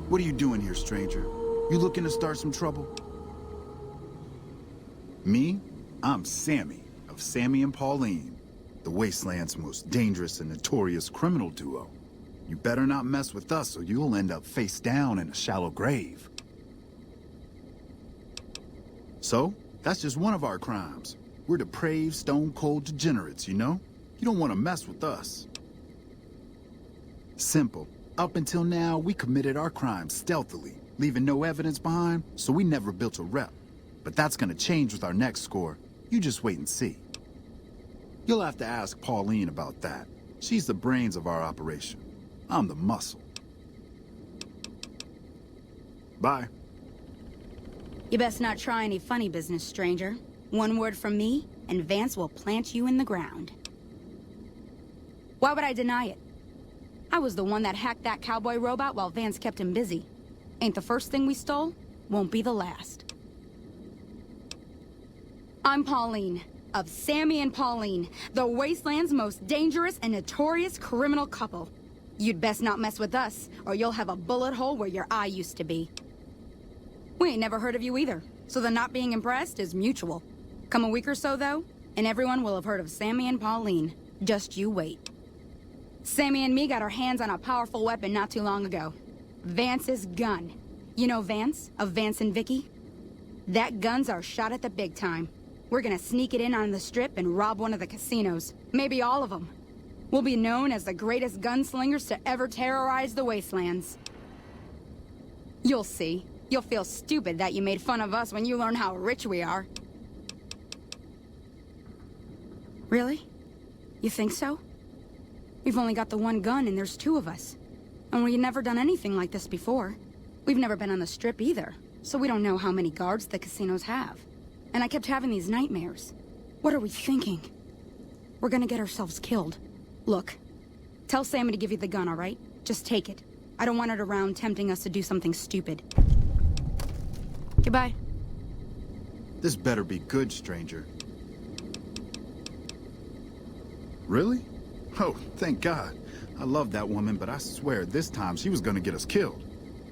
What are you doing here, stranger? You looking to start some trouble? Me? I'm Sammy, of Sammy and Pauline, the Wasteland's most dangerous and notorious criminal duo. You better not mess with us or you'll end up face down in a shallow grave. So, that's just one of our crimes. We're depraved, stone-cold degenerates, you know? You don't want to mess with us. Simple. Up until now, we committed our crimes stealthily, leaving no evidence behind, so we never built a rep. But that's gonna change with our next score. You just wait and see. You'll have to ask Pauline about that. She's the brains of our operation. I'm the muscle. Bye. You best not try any funny business, stranger. One word from me, and Vance will plant you in the ground. Why would I deny it? I was the one that hacked that cowboy robot while Vance kept him busy. Ain't the first thing we stole, won't be the last. I'm Pauline, of Sammy and Pauline, the Wasteland's most dangerous and notorious criminal couple. You'd best not mess with us, or you'll have a bullet hole where your eye used to be. We ain't never heard of you either, so the not being impressed is mutual. Come a week or so, though, and everyone will have heard of Sammy and Pauline. Just you wait. Sammy and me got our hands on a powerful weapon not too long ago. Vance's gun. You know Vance, of Vance and Vicky? That gun's our shot at the big time. We're gonna sneak it in on the strip and rob one of the casinos. Maybe all of them. We'll be known as the greatest gunslingers to ever terrorize the Wastelands. You'll see. You'll feel stupid that you made fun of us when you learn how rich we are. Really? You think so? We've only got the one gun and there's two of us. And we've never done anything like this before. We've never been on the strip either, so we don't know how many guards the casinos have. And I kept having these nightmares. What are we thinking? We're gonna get ourselves killed. Look, tell Sammy to give you the gun, all right? Just take it. I don't want it around tempting us to do something stupid. Goodbye. This better be good, stranger. Really? Oh, thank God. I love that woman, but I swear this time she was gonna get us killed.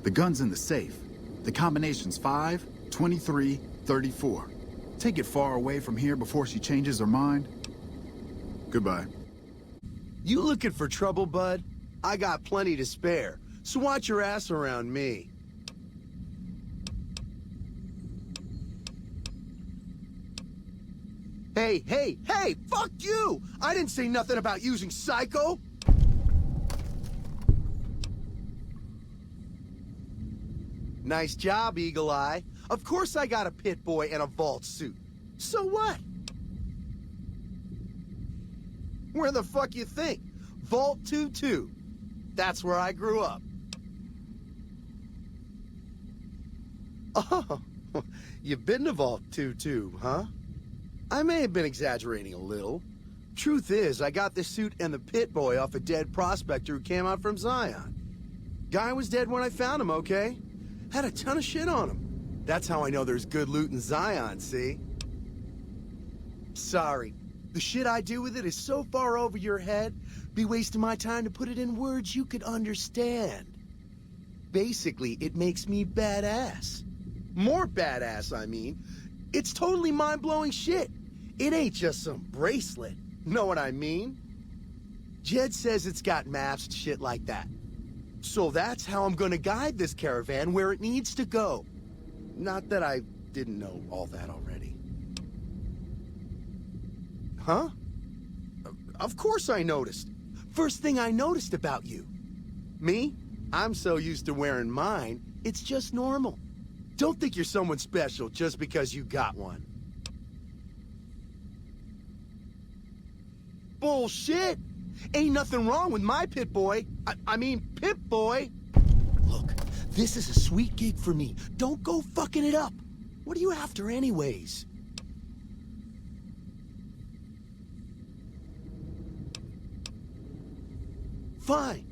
The gun's in the safe. The combination's 5, 23, 34. Take it far away from here before she changes her mind. Goodbye. You looking for trouble, bud? I got plenty to spare, so watch your ass around me. Hey, hey, hey! Fuck you! I didn't say nothing about using Psycho! Nice job, Eagle Eye. Of course I got a pit boy and a vault suit. So what? Where the fuck you think? Vault 2-2. That's where I grew up. Oh, you've been to Vault 2-2, huh? I may have been exaggerating a little. Truth is, I got this suit and the pit boy off a dead prospector who came out from Zion. Guy was dead when I found him, okay? Had a ton of shit on him. That's how I know there's good loot in Zion, see? Sorry. The shit I do with it is so far over your head, be wasting my time to put it in words you could understand. Basically, it makes me badass. More badass, I mean. It's totally mind-blowing shit. It ain't just some bracelet. Know what I mean? Jed says it's got maps and shit like that. So that's how I'm gonna guide this caravan where it needs to go. Not that I didn't know all that already. Huh? Of course I noticed. First thing I noticed about you. Me? I'm so used to wearing mine, it's just normal. Don't think you're someone special just because you got one. Bullshit! Ain't nothing wrong with my pit boy. I mean, Pip-Boy. Look, this is a sweet gig for me. Don't go fucking it up. What are you after anyways? Fine.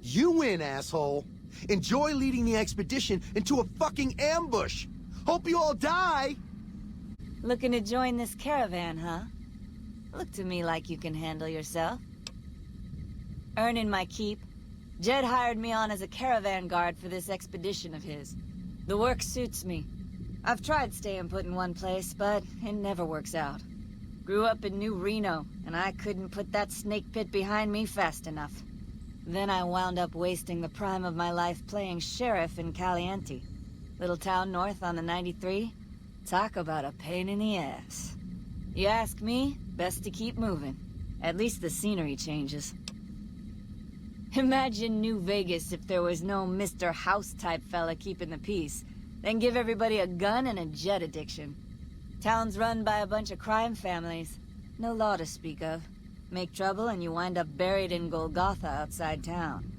You win, asshole. Enjoy leading the expedition into a fucking ambush. Hope you all die. Looking to join this caravan, huh? Look to me like you can handle yourself. Earning my keep. Jed hired me on as a caravan guard for this expedition of his. The work suits me. I've tried staying put in one place, but it never works out. Grew up in New Reno, and I couldn't put that snake pit behind me fast enough. Then I wound up wasting the prime of my life playing sheriff in Caliente. Little town north on the 93. Talk about a pain in the ass. You ask me, best to keep moving. At least the scenery changes. Imagine New Vegas if there was no Mr. House-type fella keeping the peace. Then give everybody a gun and a jet addiction. Town's run by a bunch of crime families. No law to speak of. Make trouble and you wind up buried in Golgotha outside town.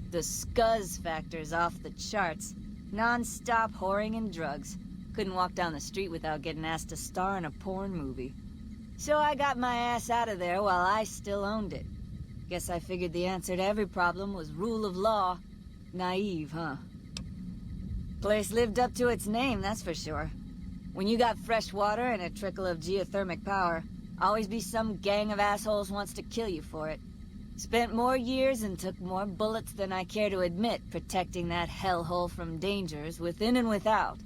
The scuzz factor's off the charts. Non-stop whoring and drugs. Couldn't walk down the street without getting asked to star in a porn movie. So I got my ass out of there while I still owned it. Guess I figured the answer to every problem was rule of law. Naive, huh? Place lived up to its name, that's for sure. When you got fresh water and a trickle of geothermic power, always be some gang of assholes wants to kill you for it. Spent more years and took more bullets than I care to admit protecting that hellhole from dangers within and without.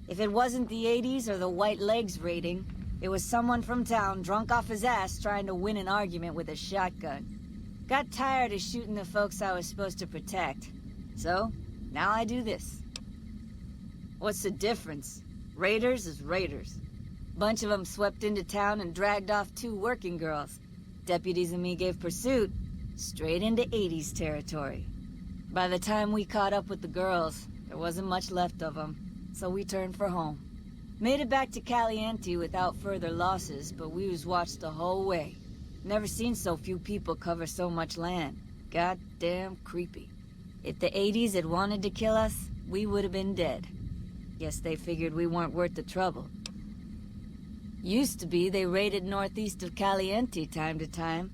If it wasn't the 80s or the White Legs raiding, it was someone from town drunk off his ass trying to win an argument with a shotgun. Got tired of shooting the folks I was supposed to protect. So, now I do this. What's the difference? Raiders is raiders. Bunch of them swept into town and dragged off 2 working girls. Deputies and me gave pursuit, straight into 80s territory. By the time we caught up with the girls, there wasn't much left of them, so we turned for home. Made it back to Caliente without further losses, but we was watched the whole way. Never seen so few people cover so much land. Goddamn creepy. If the 80s had wanted to kill us, we would have been dead. Guess they figured we weren't worth the trouble. Used to be they raided northeast of Caliente time to time.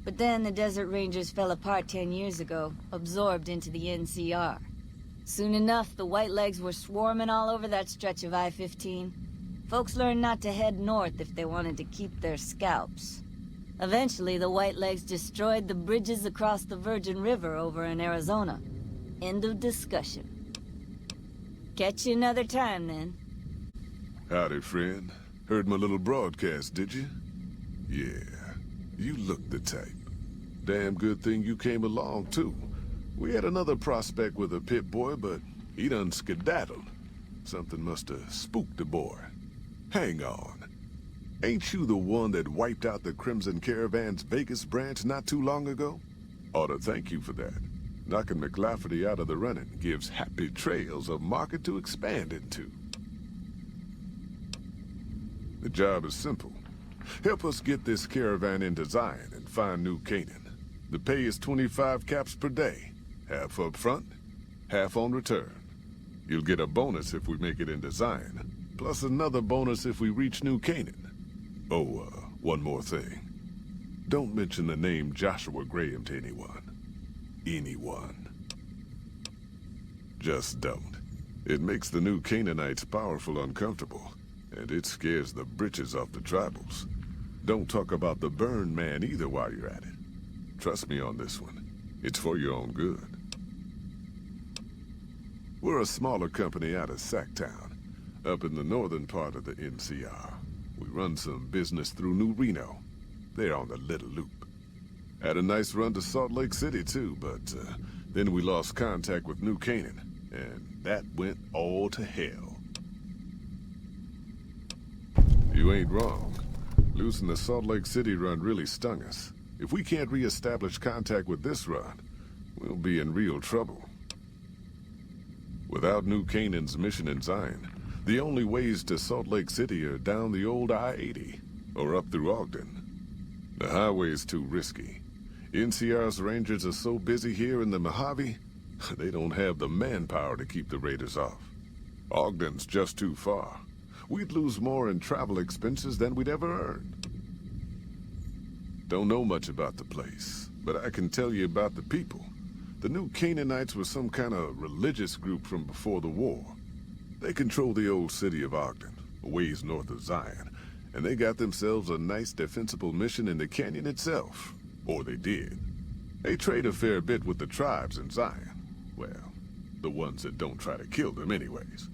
But then the Desert Rangers fell apart 10 years ago, absorbed into the NCR. Soon enough, the White Legs were swarming all over that stretch of I-15. Folks learned not to head north if they wanted to keep their scalps. Eventually, the White Legs destroyed the bridges across the Virgin River over in Arizona. End of discussion. Catch you another time, then. Howdy, friend. Heard my little broadcast, did you? Yeah, you look the type. Damn good thing you came along, too. We had another prospect with a Pip-Boy, but he done skedaddled. Something must have spooked the boy. Hang on. Ain't you the one that wiped out the Crimson Caravan's Vegas branch not too long ago? Ought to thank you for that. Knocking McLafferty out of the running gives Happy Trails a market to expand into. The job is simple. Help us get this caravan into Zion and find New Canaan. The pay is 25 caps per day. Half up front, half on return. You'll get a bonus if we make it into Zion, plus another bonus if we reach New Canaan. Oh, one more thing. Don't mention the name Joshua Graham to anyone. Anyone. Just don't. It makes the New Canaanites powerful uncomfortable, and it scares the britches off the tribals. Don't talk about the Burn Man either while you're at it. Trust me on this one. It's for your own good. We're a smaller company out of Sacktown, up in the northern part of the NCR. We run some business through New Reno. They're on the Little Loop. Had a nice run to Salt Lake City, too, but then we lost contact with New Canaan, and that went all to hell. You ain't wrong. Losing the Salt Lake City run really stung us. If we can't re-establish contact with this run, we'll be in real trouble. Without New Canaan's mission in Zion, the only ways to Salt Lake City are down the old I-80, or up through Ogden. The highway's too risky. NCR's rangers are so busy here in the Mojave, they don't have the manpower to keep the raiders off. Ogden's just too far. We'd lose more in travel expenses than we'd ever earn. Don't know much about the place, but I can tell you about the people. The New Canaanites were some kind of religious group from before the war. They control the old city of Ogden, a ways north of Zion, and they got themselves a nice defensible mission in the canyon itself. Or they did. They trade a fair bit with the tribes in Zion. Well, the ones that don't try to kill them anyways.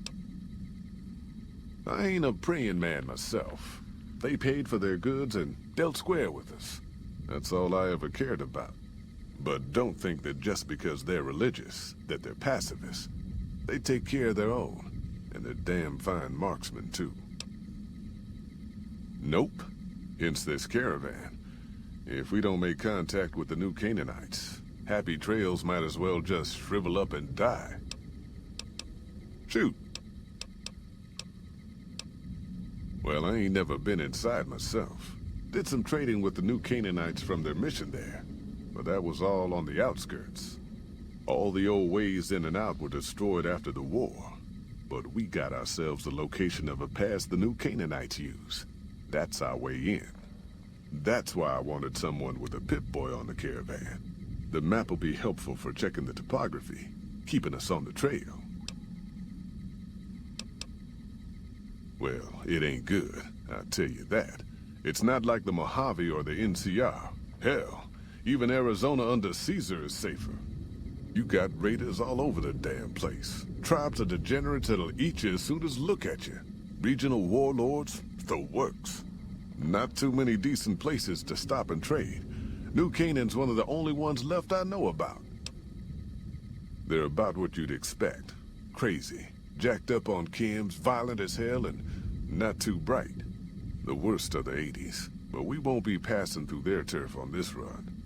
I ain't a praying man myself. They paid for their goods and dealt square with us. That's all I ever cared about. But don't think that just because they're religious, that they're pacifists. They take care of their own, and they're damn fine marksmen, too. Nope. Hence this caravan. If we don't make contact with the new Canaanites, Happy Trails might as well just shrivel up and die. Shoot. Well, I ain't never been inside myself. Did some trading with the new Canaanites from their mission there, but that was all on the outskirts. All the old ways in and out were destroyed after the war, but we got ourselves the location of a pass the new Canaanites use. That's our way in. That's why I wanted someone with a Pip-Boy on the caravan. The map will be helpful for checking the topography, keeping us on the trail. Well, it ain't good, I'll tell you that. It's not like the Mojave or the NCR. Hell, even Arizona under Caesar is safer. You got raiders all over the damn place. Tribes of degenerates that'll eat you as soon as look at you. Regional warlords, the works. Not too many decent places to stop and trade. New Canaan's one of the only ones left I know about. They're about what you'd expect. Crazy, jacked up on chems, violent as hell, and not too bright. The worst of the 80s, but we won't be passing through their turf on this run.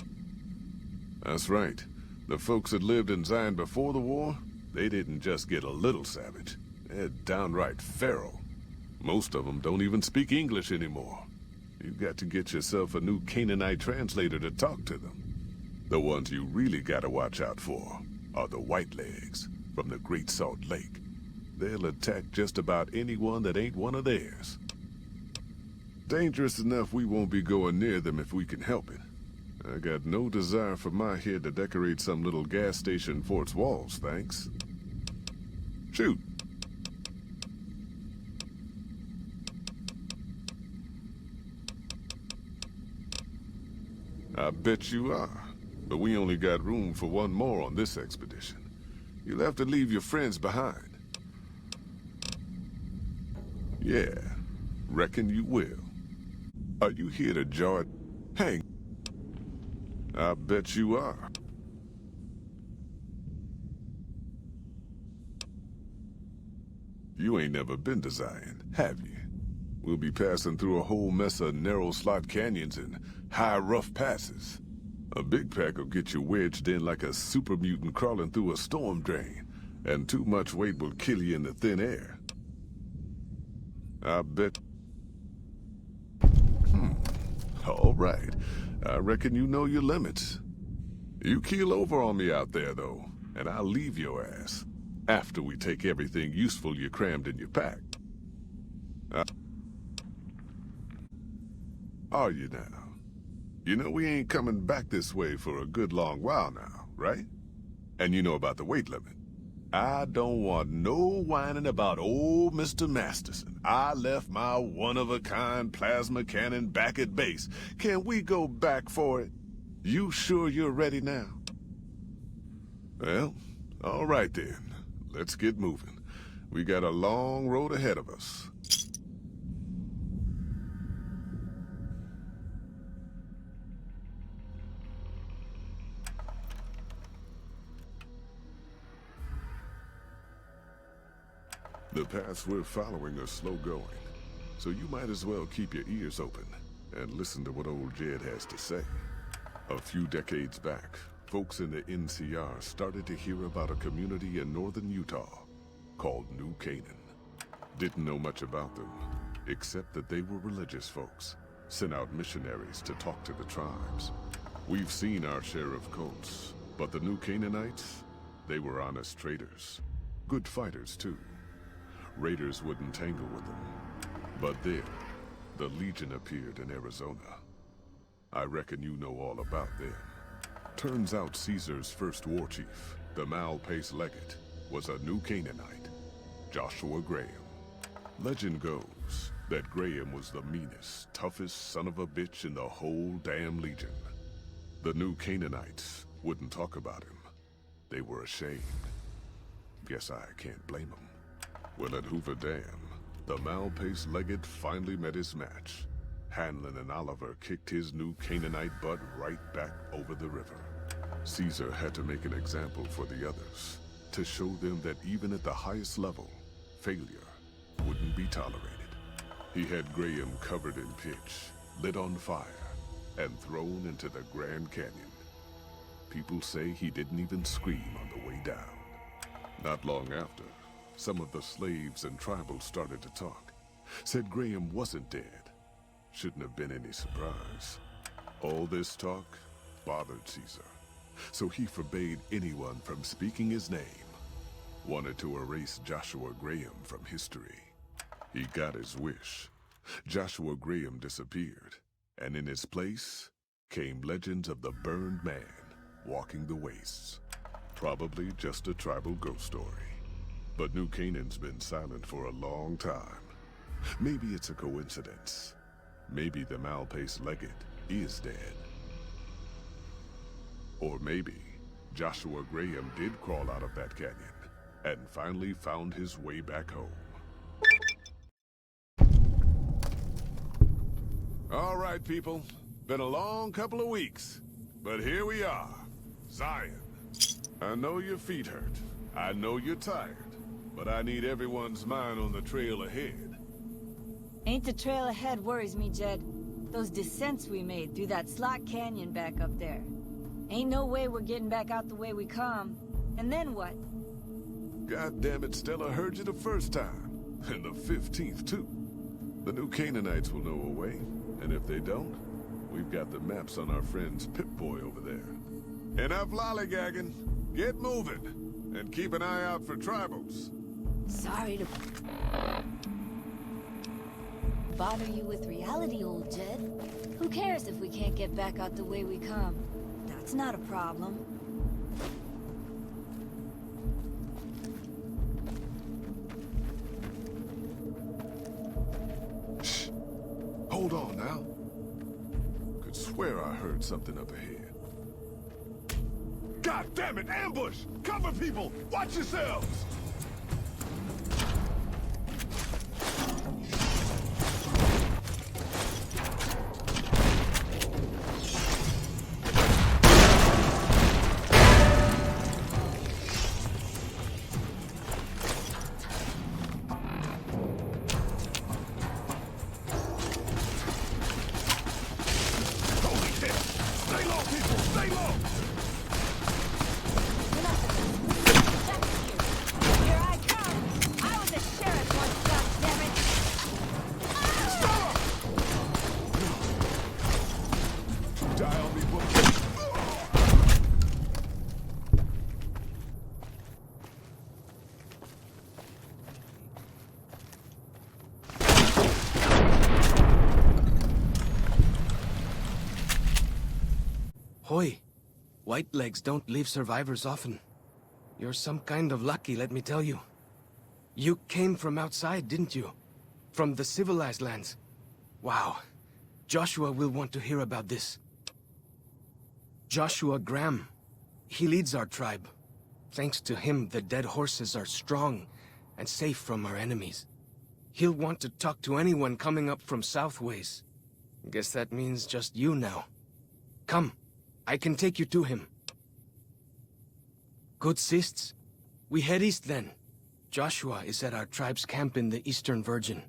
That's right. The folks that lived in Zion before the war, they didn't just get a little savage. They're downright feral. Most of them don't even speak English anymore. You've got to get yourself a new Canaanite translator to talk to them. The ones you really gotta watch out for are the Whitelegs from the Great Salt Lake. They'll attack just about anyone that ain't one of theirs. Dangerous enough we won't be going near them if we can help it. I got no desire for my head to decorate some little gas station fort's walls, thanks. Shoot. I bet you are. But we only got room for one more on this expedition. You'll have to leave your friends behind. Yeah, reckon you will. Are you here to jar... Hang. I bet you are. You ain't never been to Zion, have you? We'll be passing through a whole mess of narrow slot canyons and high rough passes. A big pack will get you wedged in like a super mutant crawling through a storm drain, and too much weight will kill you in the thin air. I bet... All right. I reckon you know your limits. You keel over on me out there, though, and I'll leave your ass. After we take everything useful you crammed in your pack. Are you now? You know we ain't coming back this way for a good long while now, right? And you know about the weight limit. I don't want no whining about old Mr. Masterson. I left my one-of-a-kind plasma cannon back at base. Can we go back for it? You sure you're ready now? Well, all right then. Let's get moving. We got a long road ahead of us. The paths we're following are slow going, so you might as well keep your ears open and listen to what old Jed has to say. A few decades back, folks in the NCR started to hear about a community in northern Utah called New Canaan. Didn't know much about them, except that they were religious folks, sent out missionaries to talk to the tribes. We've seen our share of cults, but the New Canaanites, they were honest traders. Good fighters, too. Raiders wouldn't tangle with them. But then, the Legion appeared in Arizona. I reckon you know all about them. Turns out Caesar's first war chief, the Malpais Legate, was a New Canaanite, Joshua Graham. Legend goes that Graham was the meanest, toughest son of a bitch in the whole damn Legion. The New Canaanites, wouldn't talk about him. They were ashamed. Guess I can't blame them. Well, at Hoover Dam, the Malpace Legate finally met his match. Hanlon and Oliver kicked his new Canaanite butt right back over the river. Caesar had to make an example for the others, to show them that even at the highest level, failure wouldn't be tolerated. He had Graham covered in pitch, lit on fire, and thrown into the Grand Canyon. People say he didn't even scream on the way down. Not long after, some of the slaves and tribals started to talk. Said Graham wasn't dead. Shouldn't have been any surprise. All this talk bothered Caesar, so he forbade anyone from speaking his name. Wanted to erase Joshua Graham from history. He got his wish. Joshua Graham disappeared, and in his place came legends of the burned man walking the wastes. Probably just a tribal ghost story. But New Canaan's been silent for a long time. Maybe it's a coincidence. Maybe the Malpace Legate is dead. Or maybe Joshua Graham did crawl out of that canyon and finally found his way back home. All right, people. Been a long couple of weeks, but here we are. Zion. I know your feet hurt. I know you're tired, but I need everyone's mind on the trail ahead. Ain't the trail ahead worries me, Jed. Those descents we made through that slot canyon back up there. Ain't no way we're getting back out the way we come. And then what? God damn it, Stella heard you the first time. And the 15th, too. The new Canaanites will know a way. And if they don't, we've got the maps on our friend's Pip-Boy over there. Enough lollygagging. Get moving. And keep an eye out for tribals. Sorry to bother you with reality, old Jed. Who cares if we can't get back out the way we come? That's not a problem. Shh. Hold on now. Could swear I heard something up ahead. God damn it! Ambush! Cover people! Watch yourselves! Hoy, Whitelegs don't leave survivors often. You're some kind of lucky, let me tell you. You came from outside, didn't you? From the civilized lands. Wow. Joshua will want to hear about this. Joshua Graham. He leads our tribe. Thanks to him, the dead horses are strong and safe from our enemies. He'll want to talk to anyone coming up from Southways. Guess that means just you now. Come. I can take you to him. Good sists. We head east then. Joshua is at our tribe's camp in the Eastern Virgin.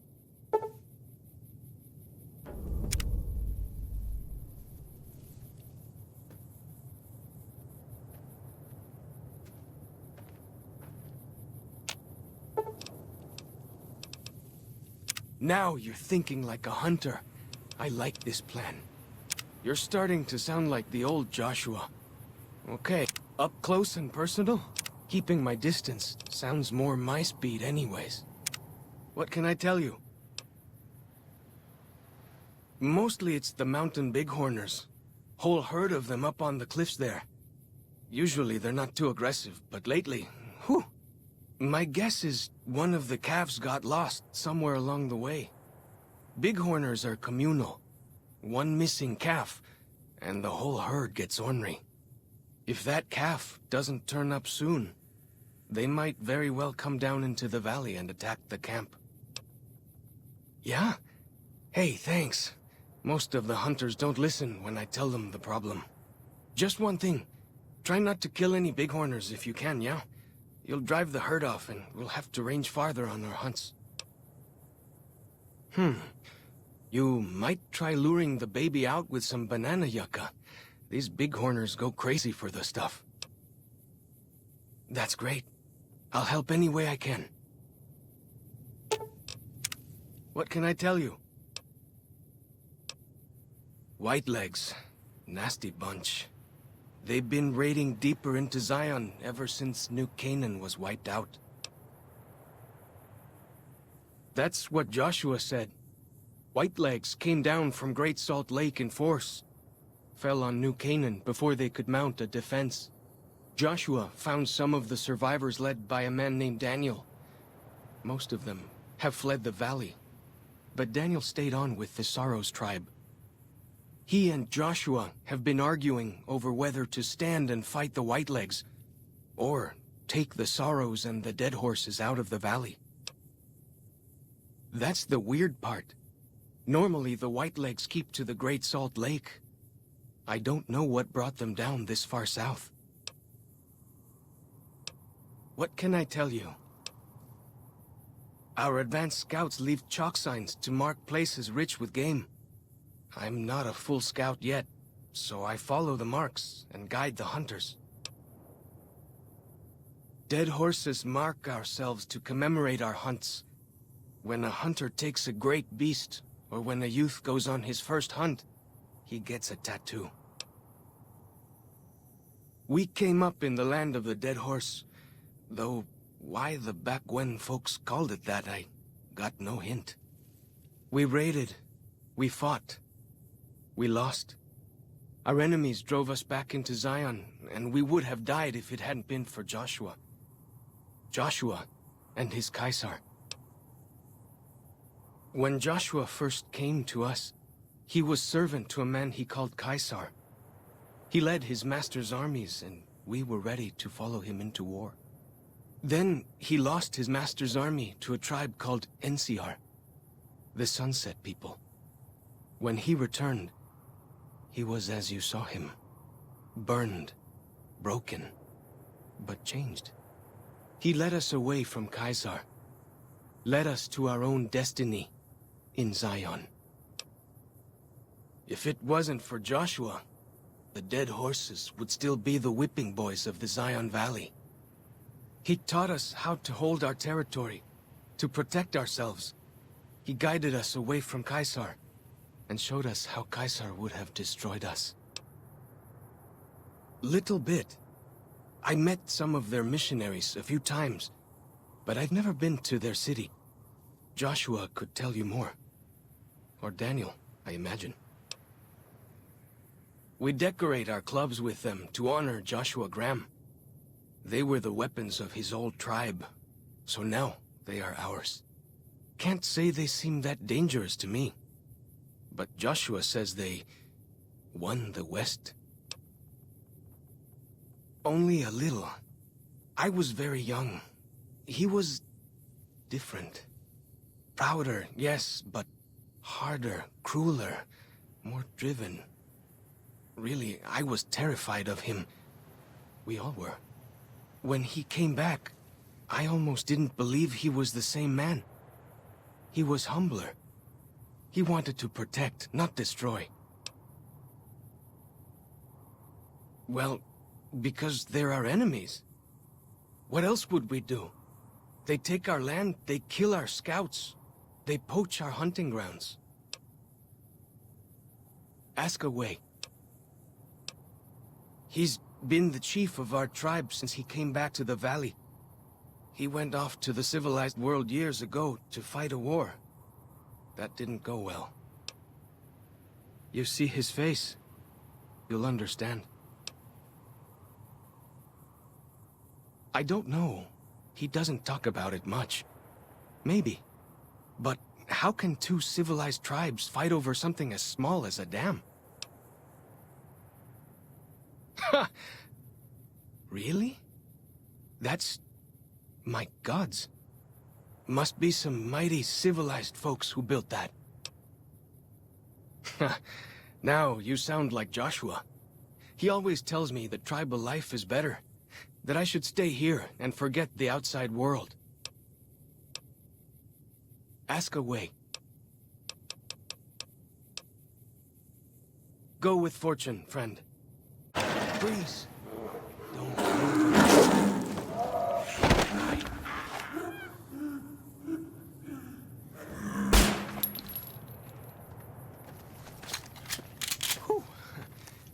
Now you're thinking like a hunter. I like this plan. You're starting to sound like the old Joshua. Okay, up close and personal? Keeping my distance sounds more my speed anyways. What can I tell you? Mostly it's the mountain bighorners. Whole herd of them up on the cliffs there. Usually they're not too aggressive, but lately, whew. My guess is one of the calves got lost somewhere along the way. Bighorners are communal. One missing calf, and the whole herd gets ornery. If that calf doesn't turn up soon, they might very well come down into the valley and attack the camp. Yeah? Hey, thanks. Most of the hunters don't listen when I tell them the problem. Just one thing. Try not to kill any bighorners if you can, yeah? You'll drive the herd off and we'll have to range farther on our hunts. You might try luring the baby out with some banana yucca. These bighorners go crazy for the stuff. That's great. I'll help any way I can. What can I tell you? Whitelegs. Nasty bunch. They've been raiding deeper into Zion ever since New Canaan was wiped out. That's what Joshua said. Whitelegs came down from Great Salt Lake in force. Fell on New Canaan before they could mount a defense. Joshua found some of the survivors led by a man named Daniel. Most of them have fled the valley. But Daniel stayed on with the Saros tribe. He and Joshua have been arguing over whether to stand and fight the Whitelegs, or take the Saros and the dead horses out of the valley. That's the weird part. Normally the Whitelegs keep to the Great Salt Lake. I don't know what brought them down this far south. What can I tell you? Our advanced scouts leave chalk signs to mark places rich with game. I'm not a full scout yet, so I follow the marks and guide the hunters. Dead horses mark ourselves to commemorate our hunts. When a hunter takes a great beast, or when a youth goes on his first hunt, he gets a tattoo. We came up in the land of the dead horse, though why the back when folks called it that, I got no hint. We raided, we fought, we lost. Our enemies drove us back into Zion, and we would have died if it hadn't been for Joshua. Joshua and his Caesar. When Joshua first came to us, he was servant to a man he called Caesar. He led his master's armies, and we were ready to follow him into war. Then he lost his master's army to a tribe called NCR, the Sunset People. When he returned, he was as you saw him. Burned, broken, but changed. He led us away from Caesar, led us to our own destiny in Zion. If it wasn't for Joshua, the dead horses would still be the whipping boys of the Zion Valley. He taught us how to hold our territory, to protect ourselves. He guided us away from Caesar, and showed us how Caesar would have destroyed us. Little bit. I met some of their missionaries a few times, but I've never been to their city. Joshua could tell you more. Or Daniel, I imagine. We decorate our clubs with them to honor Joshua Graham. They were the weapons of his old tribe, so now they are ours. Can't say they seem that dangerous to me. But Joshua says they won the West. Only a little. I was very young. He was different. Prouder, yes, but harder, crueler, more driven. Really, I was terrified of him. We all were. When he came back, I almost didn't believe he was the same man. He was humbler. He wanted to protect, not destroy. Well, because they're our enemies. What else would we do? They take our land, they kill our scouts. They poach our hunting grounds. Ask away. He's been the chief of our tribe since he came back to the valley. He went off to the civilized world years ago to fight a war. That didn't go well. You see his face, you'll understand. I don't know. He doesn't talk about it much. Maybe. But how can two civilized tribes fight over something as small as a dam? Ha! Really? That's... my gods. Must be some mighty civilized folks who built that. Now you sound like Joshua. He always tells me that tribal life is better. That I should stay here and forget the outside world. Ask away. Go with fortune, friend. Please. Don't move. Whew.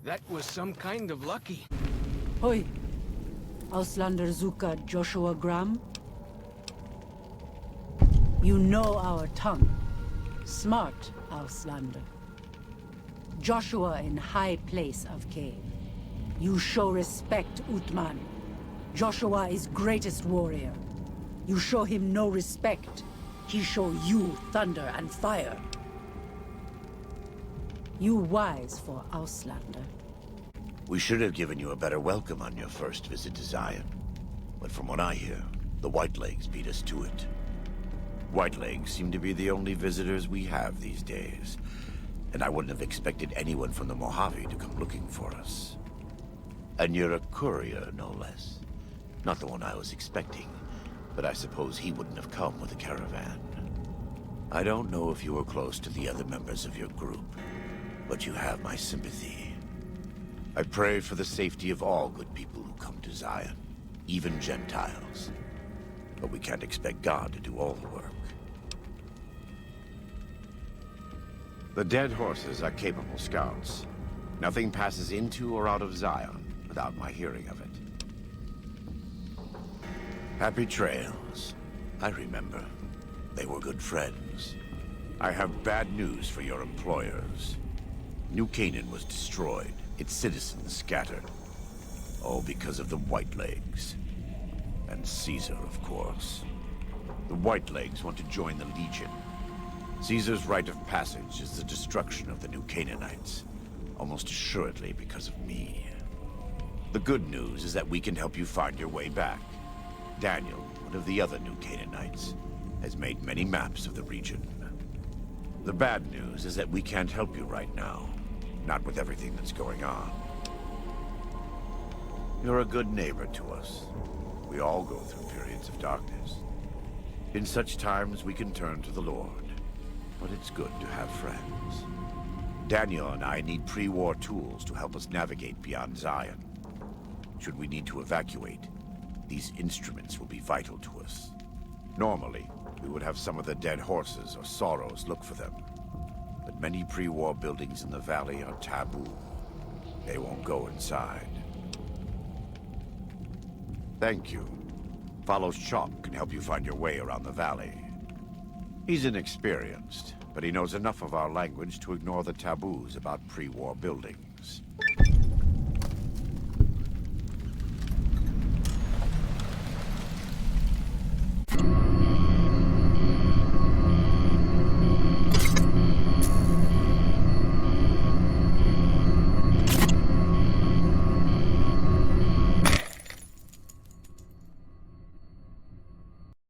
That was some kind of lucky. Hoi. Auslander Zuka Joshua Graham? You know our tongue. Smart, Auslander. Joshua in high place of Cain. You show respect, Utman. Joshua is greatest warrior. You show him no respect. He show you thunder and fire. You wise for Auslander. We should have given you a better welcome on your first visit to Zion. But from what I hear, the Whitelegs beat us to it. Whitelegs seem to be the only visitors we have these days. And I wouldn't have expected anyone from the Mojave to come looking for us. And you're a courier, no less. Not the one I was expecting, but I suppose he wouldn't have come with a caravan. I don't know if you were close to the other members of your group, but you have my sympathy. I pray for the safety of all good people who come to Zion, even Gentiles. But we can't expect God to do all the work. The dead horses are capable scouts. Nothing passes into or out of Zion without my hearing of it. Happy trails. I remember. They were good friends. I have bad news for your employers. New Canaan was destroyed, its citizens scattered. All because of the Whitelegs. And Caesar, of course. The Whitelegs want to join the Legion. Caesar's rite of passage is the destruction of the New Canaanites. Almost assuredly because of me. The good news is that we can help you find your way back. Daniel, one of the other New Canaanites, has made many maps of the region. The bad news is that we can't help you right now. Not with everything that's going on. You're a good neighbor to us. We all go through periods of darkness. In such times, we can turn to the Lord. But it's good to have friends. Daniel and I need pre-war tools to help us navigate beyond Zion. Should we need to evacuate, these instruments will be vital to us. Normally, we would have some of the dead horses or sorrows look for them. But many pre-war buildings in the valley are taboo. They won't go inside. Thank you. Follow Chop can help you find your way around the valley. He's inexperienced, but he knows enough of our language to ignore the taboos about pre-war buildings.